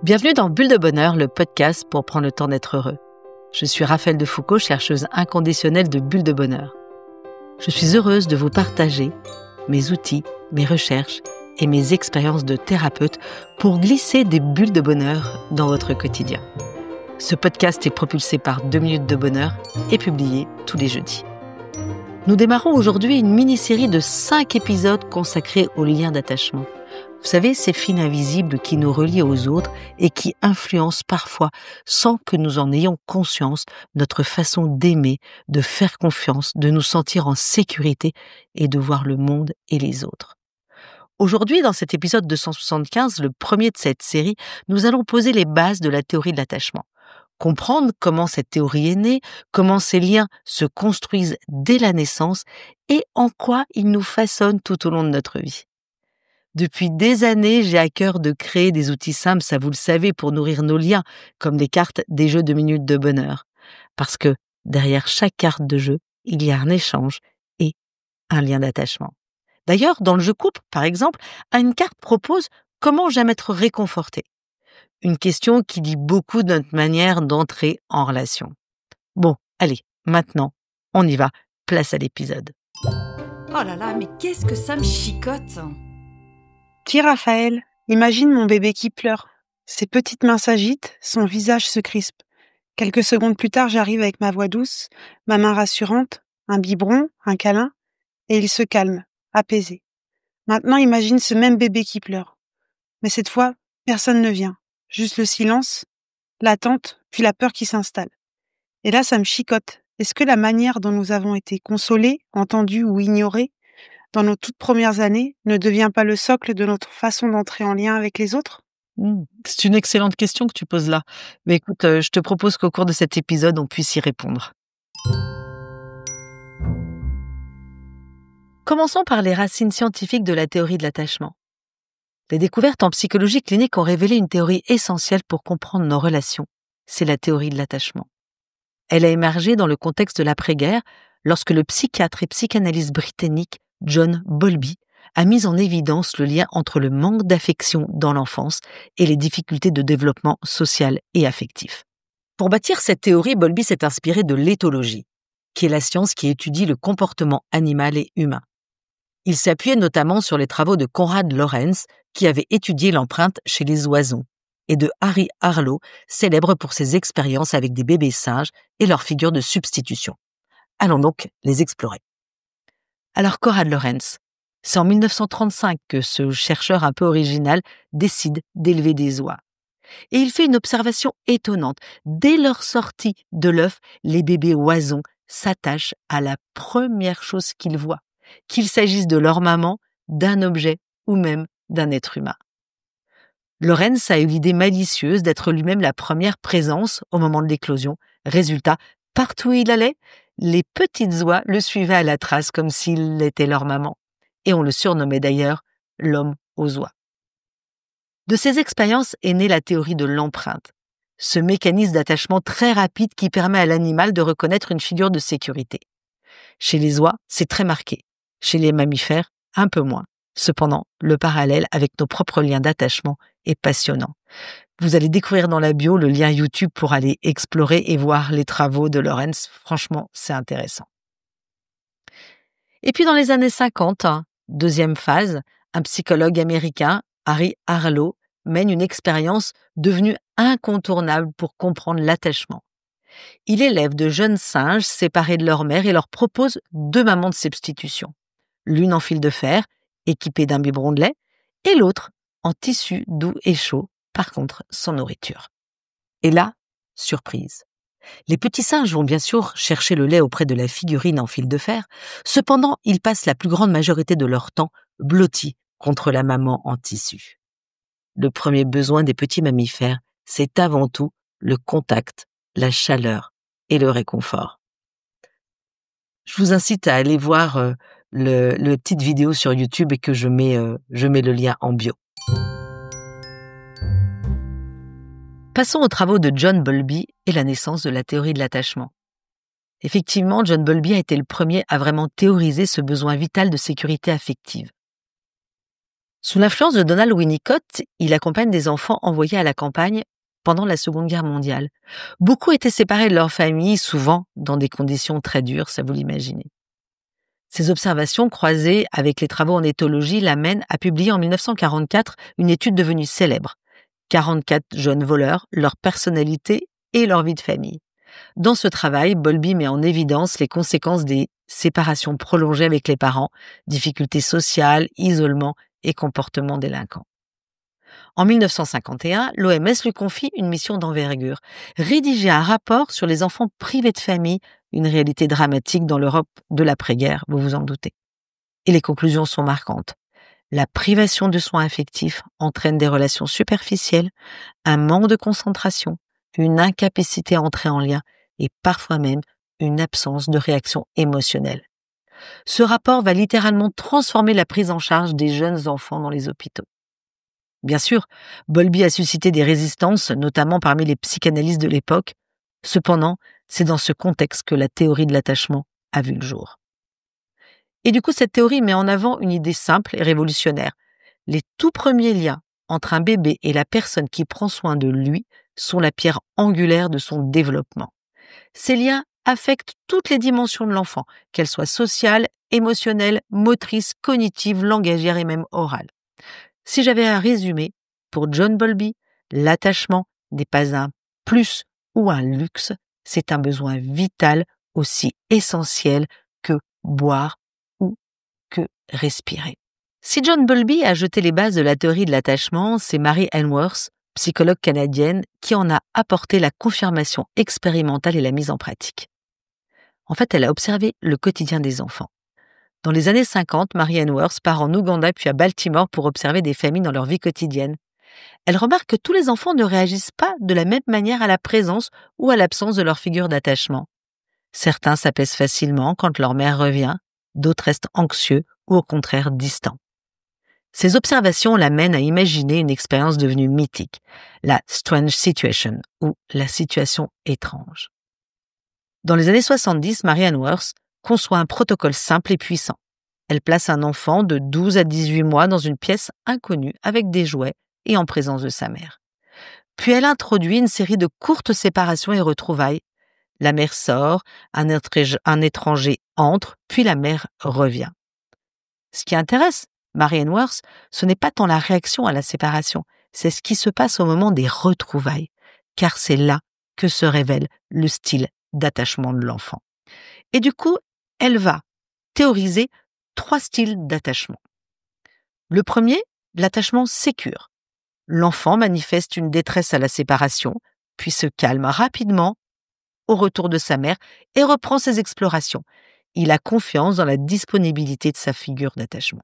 Bienvenue dans Bulle de bonheur, le podcast pour prendre le temps d'être heureux. Je suis Raphaëlle de Foucault, chercheuse inconditionnelle de Bulle de bonheur. Je suis heureuse de vous partager mes outils, mes recherches et mes expériences de thérapeute pour glisser des bulles de bonheur dans votre quotidien. Ce podcast est propulsé par 2 minutes de bonheur et publié tous les jeudis. Nous démarrons aujourd'hui une mini-série de 5 épisodes consacrés aux liens d'attachement. Vous savez, ces fils invisibles qui nous relient aux autres et qui influencent parfois, sans que nous en ayons conscience, notre façon d'aimer, de faire confiance, de nous sentir en sécurité et de voir le monde et les autres. Aujourd'hui, dans cet épisode 275, le premier de cette série, nous allons poser les bases de la théorie de l'attachement. Comprendre comment cette théorie est née, comment ces liens se construisent dès la naissance et en quoi ils nous façonnent tout au long de notre vie. Depuis des années, j'ai à cœur de créer des outils simples, ça vous le savez, pour nourrir nos liens, comme les cartes des jeux de minutes de bonheur. Parce que derrière chaque carte de jeu, il y a un échange et un lien d'attachement. D'ailleurs, dans le jeu couple, par exemple, une carte propose « Comment j'aime être réconforté ?» Une question qui dit beaucoup de notre manière d'entrer en relation. Bon, allez, maintenant, on y va, place à l'épisode. Oh là là, mais qu'est-ce que ça me chicote! Dis Raphaël, imagine mon bébé qui pleure. Ses petites mains s'agitent, son visage se crispe. Quelques secondes plus tard, j'arrive avec ma voix douce, ma main rassurante, un biberon, un câlin, et il se calme, apaisé. Maintenant, imagine ce même bébé qui pleure. Mais cette fois, personne ne vient. Juste le silence, l'attente, puis la peur qui s'installe. Et là, ça me chicote. Est-ce que la manière dont nous avons été consolés, entendus ou ignorés dans nos toutes premières années ne devient pas le socle de notre façon d'entrer en lien avec les autres? C'est une excellente question que tu poses là. Mais écoute, je te propose qu'au cours de cet épisode, on puisse y répondre. Commençons par les racines scientifiques de la théorie de l'attachement. Les découvertes en psychologie clinique ont révélé une théorie essentielle pour comprendre nos relations. C'est la théorie de l'attachement. Elle a émergé dans le contexte de l'après-guerre, lorsque le psychiatre et psychanalyste britannique John Bowlby a mis en évidence le lien entre le manque d'affection dans l'enfance et les difficultés de développement social et affectif. Pour bâtir cette théorie, Bowlby s'est inspiré de l'éthologie, qui est la science qui étudie le comportement animal et humain. Il s'appuyait notamment sur les travaux de Konrad Lorenz, qui avait étudié l'empreinte chez les oiseaux, et de Harry Harlow, célèbre pour ses expériences avec des bébés singes et leurs figures de substitution. Allons donc les explorer. Alors Konrad Lorenz, c'est en 1935 que ce chercheur un peu original décide d'élever des oies. Et il fait une observation étonnante. Dès leur sortie de l'œuf, les bébés oisons s'attachent à la première chose qu'ils voient, qu'il s'agisse de leur maman, d'un objet ou même d'un être humain. Lorenz a eu l'idée malicieuse d'être lui-même la première présence au moment de l'éclosion. Résultat, partout où il allait, les petites oies le suivaient à la trace comme s'il était leur maman. Et on le surnommait d'ailleurs l'homme aux oies. De ces expériences est née la théorie de l'empreinte, ce mécanisme d'attachement très rapide qui permet à l'animal de reconnaître une figure de sécurité. Chez les oies, c'est très marqué. Chez les mammifères, un peu moins. Cependant, le parallèle avec nos propres liens d'attachement est passionnant. Vous allez découvrir dans la bio le lien YouTube pour aller explorer et voir les travaux de Lorenz. Franchement, c'est intéressant. Et puis dans les années 50, deuxième phase, un psychologue américain, Harry Harlow, mène une expérience devenue incontournable pour comprendre l'attachement. Il élève de jeunes singes séparés de leur mère et leur propose 2 mamans de substitution. L'une en fil de fer, équipée d'un biberon de lait, et l'autre en tissu doux et chaud, par contre sans nourriture. Et là, surprise. Les petits singes vont bien sûr chercher le lait auprès de la figurine en fil de fer, cependant ils passent la plus grande majorité de leur temps blottis contre la maman en tissu. Le premier besoin des petits mammifères, c'est avant tout le contact, la chaleur et le réconfort. Je vous incite à aller voir le petite vidéo sur YouTube et que je mets le lien en bio. Passons aux travaux de John Bowlby et la naissance de la théorie de l'attachement. Effectivement, John Bowlby a été le premier à vraiment théoriser ce besoin vital de sécurité affective. Sous l'influence de Donald Winnicott, il accompagne des enfants envoyés à la campagne pendant la Seconde Guerre mondiale. Beaucoup étaient séparés de leur famille, souvent dans des conditions très dures, ça vous l'imaginez. Ces observations croisées avec les travaux en éthologie l'amènent à publier en 1944 une étude devenue célèbre. 44 jeunes voleurs, leur personnalité et leur vie de famille. Dans ce travail, Bowlby met en évidence les conséquences des séparations prolongées avec les parents, difficultés sociales, isolement et comportements délinquants. En 1951, l'OMS lui confie une mission d'envergure, rédiger un rapport sur les enfants privés de famille, une réalité dramatique dans l'Europe de l'après-guerre, vous vous en doutez. Et les conclusions sont marquantes. La privation de soins affectifs entraîne des relations superficielles, un manque de concentration, une incapacité à entrer en lien et parfois même une absence de réaction émotionnelle. Ce rapport va littéralement transformer la prise en charge des jeunes enfants dans les hôpitaux. Bien sûr, Bowlby a suscité des résistances, notamment parmi les psychanalystes de l'époque. Cependant, c'est dans ce contexte que la théorie de l'attachement a vu le jour. Et du coup, cette théorie met en avant une idée simple et révolutionnaire. Les tout premiers liens entre un bébé et la personne qui prend soin de lui sont la pierre angulaire de son développement. Ces liens affectent toutes les dimensions de l'enfant, qu'elles soient sociales, émotionnelles, motrices, cognitives, langagières et même orales. Si j'avais à résumer, pour John Bowlby, l'attachement n'est pas un plus ou un luxe, c'est un besoin vital aussi essentiel que boire ou que respirer. Si John Bowlby a jeté les bases de la théorie de l'attachement, c'est Mary Ainsworth, psychologue canadienne, qui en a apporté la confirmation expérimentale et la mise en pratique. En fait, elle a observé le quotidien des enfants. Dans les années 50, Mary Ainsworth part en Ouganda puis à Baltimore pour observer des familles dans leur vie quotidienne. Elle remarque que tous les enfants ne réagissent pas de la même manière à la présence ou à l'absence de leur figure d'attachement. Certains s'apaisent facilement quand leur mère revient, d'autres restent anxieux ou au contraire distants. Ces observations l'amènent à imaginer une expérience devenue mythique, la strange situation ou la situation étrange. Dans les années 70, Mary Ainsworth conçoit un protocole simple et puissant. Elle place un enfant de 12 à 18 mois dans une pièce inconnue avec des jouets et en présence de sa mère. Puis elle introduit une série de courtes séparations et retrouvailles. La mère sort, un étranger entre, puis la mère revient. Ce qui intéresse Mary Ainsworth, ce n'est pas tant la réaction à la séparation, c'est ce qui se passe au moment des retrouvailles, car c'est là que se révèle le style d'attachement de l'enfant. Et du coup, elle va théoriser 3 styles d'attachement. Le premier, l'attachement sécure. L'enfant manifeste une détresse à la séparation, puis se calme rapidement au retour de sa mère et reprend ses explorations. Il a confiance dans la disponibilité de sa figure d'attachement.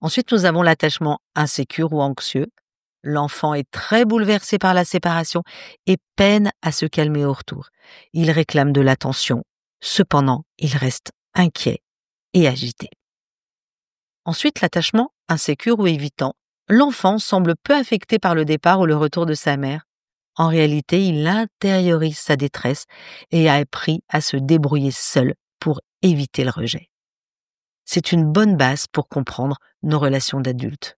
Ensuite, nous avons l'attachement insécure ou anxieux. L'enfant est très bouleversé par la séparation et peine à se calmer au retour. Il réclame de l'attention. Cependant, il reste inquiet et agité. Ensuite, l'attachement insécure ou évitant. L'enfant semble peu affecté par le départ ou le retour de sa mère. En réalité, il intériorise sa détresse et a appris à se débrouiller seul pour éviter le rejet. C'est une bonne base pour comprendre nos relations d'adultes.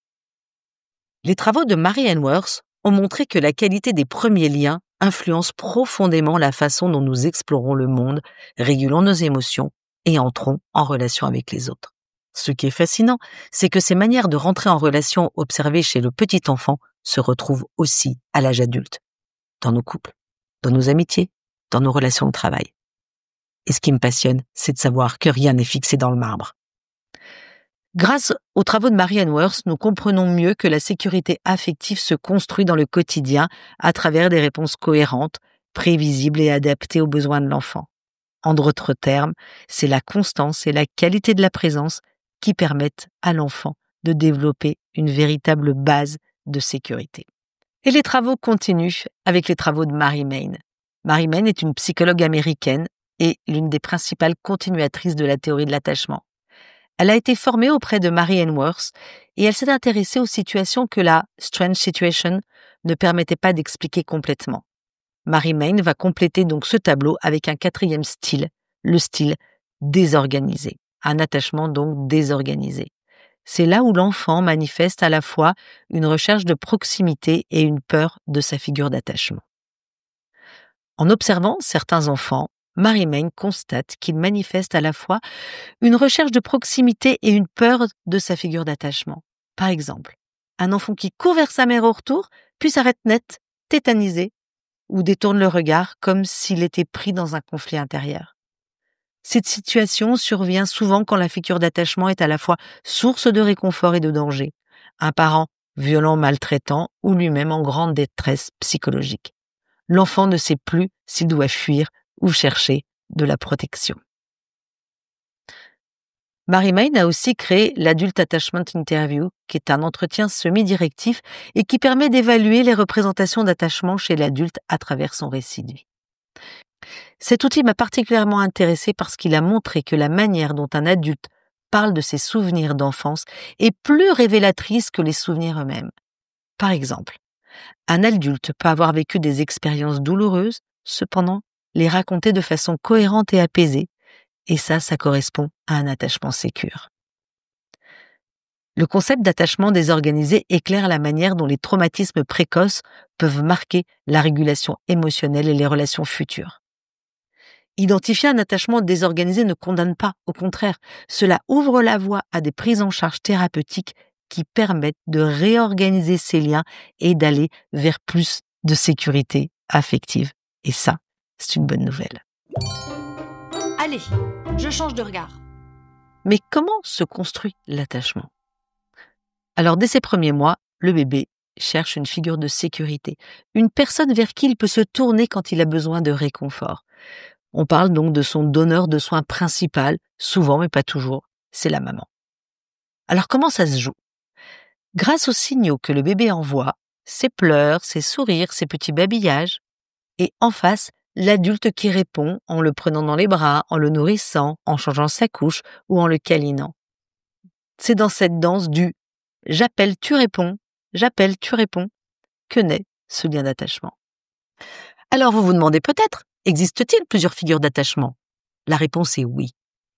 Les travaux de Mary Ainsworth ont montré que la qualité des premiers liens influence profondément la façon dont nous explorons le monde, régulons nos émotions et entrons en relation avec les autres. Ce qui est fascinant, c'est que ces manières de rentrer en relation observées chez le petit enfant se retrouvent aussi à l'âge adulte, dans nos couples, dans nos amitiés, dans nos relations de travail. Et ce qui me passionne, c'est de savoir que rien n'est fixé dans le marbre. Grâce aux travaux de Mary Ainsworth, nous comprenons mieux que la sécurité affective se construit dans le quotidien à travers des réponses cohérentes, prévisibles et adaptées aux besoins de l'enfant. En d'autres termes, c'est la constance et la qualité de la présence qui permettent à l'enfant de développer une véritable base de sécurité. Et les travaux continuent avec les travaux de Mary Main. Mary Main est une psychologue américaine et l'une des principales continuatrices de la théorie de l'attachement. Elle a été formée auprès de Mary Ainsworth et elle s'est intéressée aux situations que la strange situation ne permettait pas d'expliquer complètement. Mary Main va compléter donc ce tableau avec un 4e style, le style désorganisé, un attachement donc désorganisé. C'est là où l'enfant manifeste à la fois une recherche de proximité et une peur de sa figure d'attachement. En observant certains enfants, Marie-Maine constate qu'ils manifestent à la fois une recherche de proximité et une peur de sa figure d'attachement. Par exemple, un enfant qui court vers sa mère au retour, puis s'arrête net, tétanisé, ou détourne le regard comme s'il était pris dans un conflit intérieur. Cette situation survient souvent quand la figure d'attachement est à la fois source de réconfort et de danger. Un parent violent, maltraitant ou lui-même en grande détresse psychologique. L'enfant ne sait plus s'il doit fuir ou chercher de la protection. Marie-Maine a aussi créé l'Adult Attachment Interview, qui est un entretien semi-directif et qui permet d'évaluer les représentations d'attachement chez l'adulte à travers son récit de vie. Cet outil m'a particulièrement intéressée parce qu'il a montré que la manière dont un adulte parle de ses souvenirs d'enfance est plus révélatrice que les souvenirs eux-mêmes. Par exemple, un adulte peut avoir vécu des expériences douloureuses, cependant les raconter de façon cohérente et apaisée, et ça correspond à un attachement sécure. Le concept d'attachement désorganisé éclaire la manière dont les traumatismes précoces peuvent marquer la régulation émotionnelle et les relations futures. Identifier un attachement désorganisé ne condamne pas, au contraire, cela ouvre la voie à des prises en charge thérapeutiques qui permettent de réorganiser ces liens et d'aller vers plus de sécurité affective. Et ça, c'est une bonne nouvelle. Allez, je change de regard. Mais comment se construit l'attachement ? Alors, dès ses premiers mois, le bébé cherche une figure de sécurité, une personne vers qui il peut se tourner quand il a besoin de réconfort. On parle donc de son donneur de soins principal, souvent mais pas toujours, c'est la maman. Alors comment ça se joue ? Grâce aux signaux que le bébé envoie, ses pleurs, ses sourires, ses petits babillages, et en face, l'adulte qui répond en le prenant dans les bras, en le nourrissant, en changeant sa couche ou en le câlinant. C'est dans cette danse du « j'appelle, tu réponds », que naît ce lien d'attachement. Alors vous vous demandez peut-être, existe-t-il plusieurs figures d'attachement ? La réponse est oui.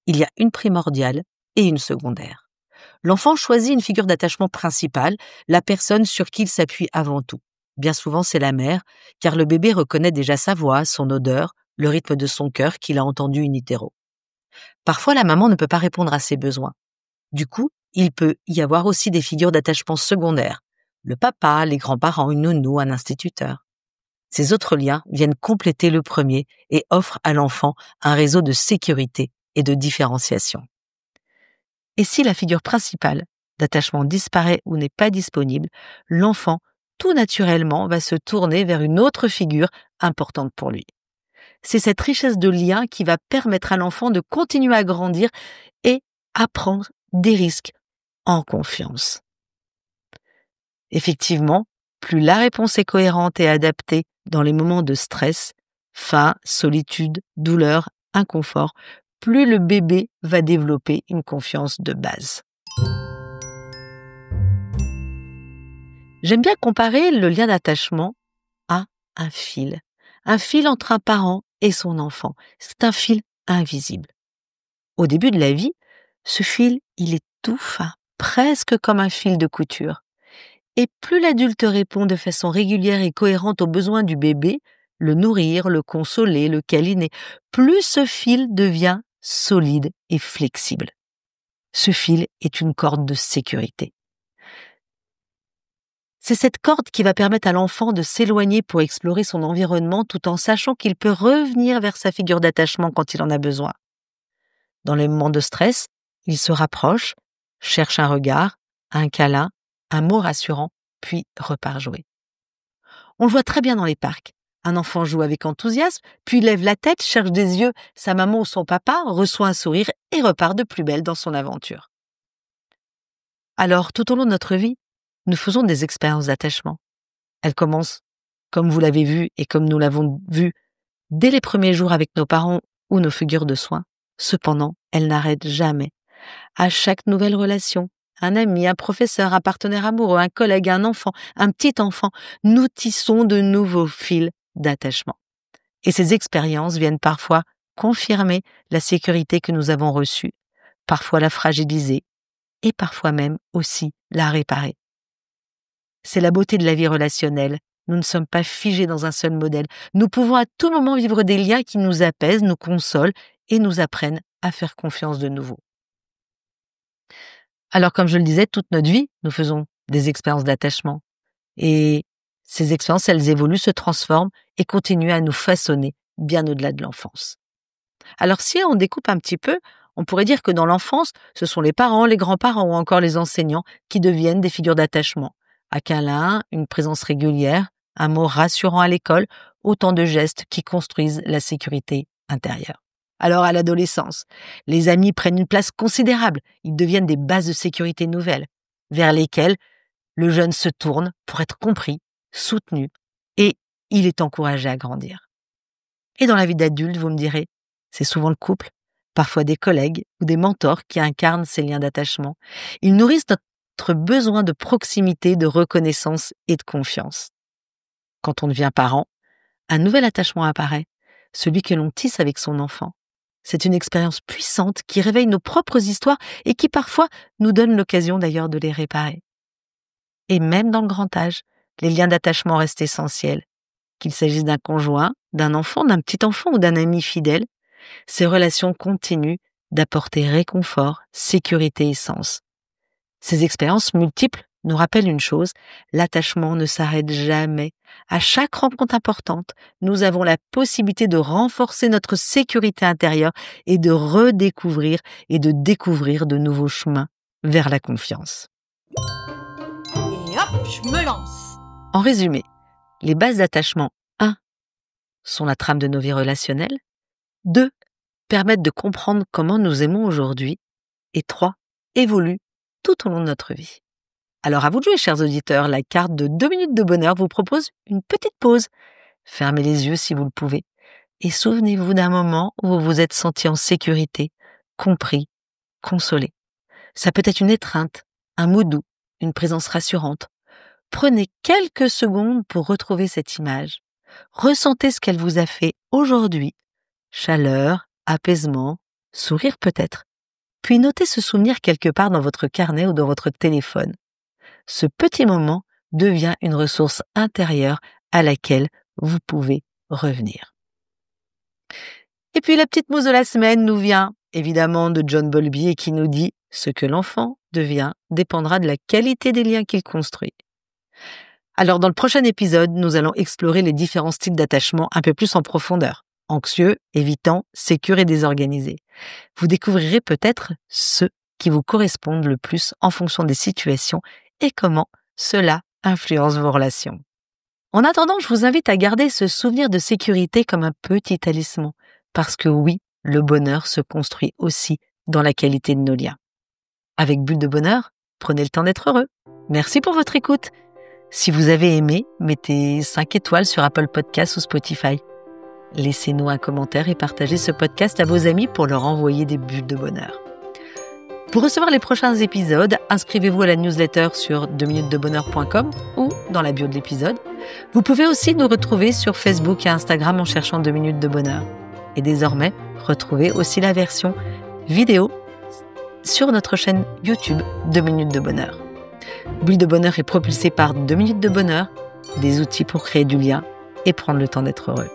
Il y a une primordiale et une secondaire. L'enfant choisit une figure d'attachement principale, la personne sur qui il s'appuie avant tout. Bien souvent, c'est la mère, car le bébé reconnaît déjà sa voix, son odeur, le rythme de son cœur qu'il a entendu in utero. Parfois, la maman ne peut pas répondre à ses besoins. Du coup, il peut y avoir aussi des figures d'attachement secondaires. Le papa, les grands-parents, une nounou, un instituteur. Ces autres liens viennent compléter le premier et offrent à l'enfant un réseau de sécurité et de différenciation. Et si la figure principale d'attachement disparaît ou n'est pas disponible, l'enfant, tout naturellement, va se tourner vers une autre figure importante pour lui. C'est cette richesse de liens qui va permettre à l'enfant de continuer à grandir et à prendre des risques en confiance. Effectivement, plus la réponse est cohérente et adaptée dans les moments de stress, faim, solitude, douleur, inconfort, plus le bébé va développer une confiance de base. J'aime bien comparer le lien d'attachement à un fil entre un parent et son enfant. C'est un fil invisible. Au début de la vie, ce fil, il est tout fin, presque comme un fil de couture. Et plus l'adulte répond de façon régulière et cohérente aux besoins du bébé, le nourrir, le consoler, le câliner, plus ce fil devient solide et flexible. Ce fil est une corde de sécurité. C'est cette corde qui va permettre à l'enfant de s'éloigner pour explorer son environnement tout en sachant qu'il peut revenir vers sa figure d'attachement quand il en a besoin. Dans les moments de stress, il se rapproche, cherche un regard, un câlin, un mot rassurant, puis repart jouer. On le voit très bien dans les parcs. Un enfant joue avec enthousiasme, puis lève la tête, cherche des yeux sa maman ou son papa, reçoit un sourire et repart de plus belle dans son aventure. Alors, tout au long de notre vie, nous faisons des expériences d'attachement. Elles commencent, comme vous l'avez vu et comme nous l'avons vu, dès les premiers jours avec nos parents ou nos figures de soins. Cependant, elles n'arrêtent jamais. À chaque nouvelle relation, un ami, un professeur, un partenaire amoureux, un collègue, un enfant, un petit enfant, nous tissons de nouveaux fils d'attachement. Et ces expériences viennent parfois confirmer la sécurité que nous avons reçue, parfois la fragiliser et parfois même aussi la réparer. C'est la beauté de la vie relationnelle. Nous ne sommes pas figés dans un seul modèle. Nous pouvons à tout moment vivre des liens qui nous apaisent, nous consolent et nous apprennent à faire confiance de nouveau. Alors, comme je le disais, toute notre vie, nous faisons des expériences d'attachement. Et ces expériences, elles évoluent, se transforment et continuent à nous façonner bien au-delà de l'enfance. Alors, si on découpe un petit peu, on pourrait dire que dans l'enfance, ce sont les parents, les grands-parents ou encore les enseignants qui deviennent des figures d'attachement. Un câlin, une présence régulière, un mot rassurant à l'école, autant de gestes qui construisent la sécurité intérieure. Alors à l'adolescence, les amis prennent une place considérable, ils deviennent des bases de sécurité nouvelles, vers lesquelles le jeune se tourne pour être compris, soutenu, et il est encouragé à grandir. Et dans la vie d'adulte, vous me direz, c'est souvent le couple, parfois des collègues ou des mentors qui incarnent ces liens d'attachement. Ils nourrissent notre besoin de proximité, de reconnaissance et de confiance. Quand on devient parent, un nouvel attachement apparaît, celui que l'on tisse avec son enfant. C'est une expérience puissante qui réveille nos propres histoires et qui parfois nous donne l'occasion d'ailleurs de les réparer. Et même dans le grand âge, les liens d'attachement restent essentiels. Qu'il s'agisse d'un conjoint, d'un enfant, d'un petit enfant ou d'un ami fidèle, ces relations continuent d'apporter réconfort, sécurité et sens. Ces expériences multiples nous rappellent une chose, l'attachement ne s'arrête jamais. À chaque rencontre importante, nous avons la possibilité de renforcer notre sécurité intérieure et de redécouvrir et de découvrir de nouveaux chemins vers la confiance. Et hop, je me lance. En résumé, les bases d'attachement 1 sont la trame de nos vies relationnelles, 2 permettent de comprendre comment nous aimons aujourd'hui et 3 évoluent tout au long de notre vie. Alors à vous de jouer, chers auditeurs, la carte de 2 minutes de bonheur vous propose une petite pause. Fermez les yeux si vous le pouvez et souvenez-vous d'un moment où vous vous êtes senti en sécurité, compris, consolé. Ça peut être une étreinte, un mot doux, une présence rassurante. Prenez quelques secondes pour retrouver cette image. Ressentez ce qu'elle vous a fait aujourd'hui. Chaleur, apaisement, sourire peut-être. Puis notez ce souvenir quelque part dans votre carnet ou dans votre téléphone. Ce petit moment devient une ressource intérieure à laquelle vous pouvez revenir. Et puis la petite mousse de la semaine nous vient évidemment de John Bowlby et qui nous dit « Ce que l'enfant devient dépendra de la qualité des liens qu'il construit ». Alors dans le prochain épisode, nous allons explorer les différents styles d'attachement un peu plus en profondeur. Anxieux, évitant, sécure et désorganisé. Vous découvrirez peut-être ceux qui vous correspondent le plus en fonction des situations et comment cela influence vos relations. En attendant, je vous invite à garder ce souvenir de sécurité comme un petit talisman, parce que oui, le bonheur se construit aussi dans la qualité de nos liens. Avec Bulle de Bonheur, prenez le temps d'être heureux. Merci pour votre écoute. Si vous avez aimé, mettez 5 étoiles sur Apple Podcasts ou Spotify. Laissez-nous un commentaire et partagez ce podcast à vos amis pour leur envoyer des bulles de bonheur. Pour recevoir les prochains épisodes, inscrivez-vous à la newsletter sur 2minutesdebonheur.com ou dans la bio de l'épisode. Vous pouvez aussi nous retrouver sur Facebook et Instagram en cherchant 2 minutes de bonheur. Et désormais, retrouvez aussi la version vidéo sur notre chaîne YouTube 2 minutes de bonheur. Bulle de bonheur est propulsée par 2 minutes de bonheur, des outils pour créer du lien et prendre le temps d'être heureux.